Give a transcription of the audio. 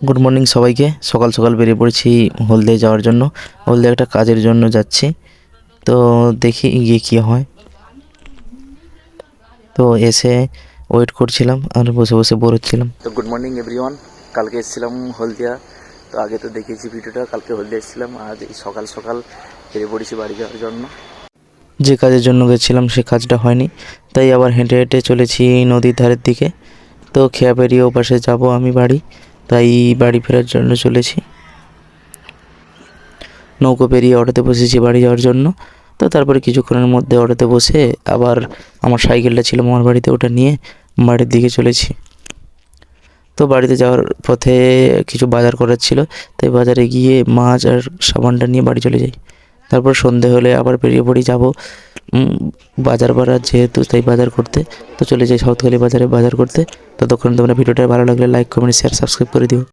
Good morning সবাইকে। সকাল সকাল বেরিয়ে পড়েছি হলদিয়া যাওয়ার জন্য। হলদিয়া একটা কাজের জন্য যাচ্ছি, তো দেখি গিয়ে কী হয়। তো এসে ওয়েট করছিলাম আর বসে বসে বোর হচ্ছিলাম। তো গুড মর্নিং এভরিওয়ান। কালকে এসেছিলাম হলদিয়া, তো আগে তো দেখিয়েছি ভিডিওটা। কালকে হলদিয়া এসেছিলাম, আজ এই সকাল সকাল বেরিয়ে পড়েছি বাড়ি যাওয়ার জন্য। যে কাজের জন্য গেছিলাম সে কাজটা হয়নি, তাই আবার হেঁটে হেঁটে চলেছি নদীর ধারের দিকে। তো খেয়া পেরিয়ে ওপাশে যাব আমি বাড়ি, তাই বাড়ি ফেরার জন্য চলেছি। নৌকো পেরিয়ে অটোতে বসেছি বাড়ি যাওয়ার জন্য। তো তারপরে কিছুক্ষণের মধ্যে অটোতে বসে আবার আমার সাইকেলটা ছিল মামার বাড়িতে, ওটা নিয়ে বাড়ির দিকে চলেছি। তো বাড়িতে যাওয়ার পথে কিছু বাজার করার ছিল, তাই বাজারে গিয়ে মাছ আর সাবানটা নিয়ে বাড়ি চলে যাই। তারপর সন্ধে হলে আবার বেরিয়ে পড়ি, যাবো বাজার যেহেতু, তাই বাজার করতে। তো চলে যাই সাউথখালি বাজারে বাজার করতে। ততক্ষণ তোমরা ভিডিওটা ভালো লাগলে লাইক, কমেন্ট, শেয়ার, সাবস্ক্রাইব করে দিও।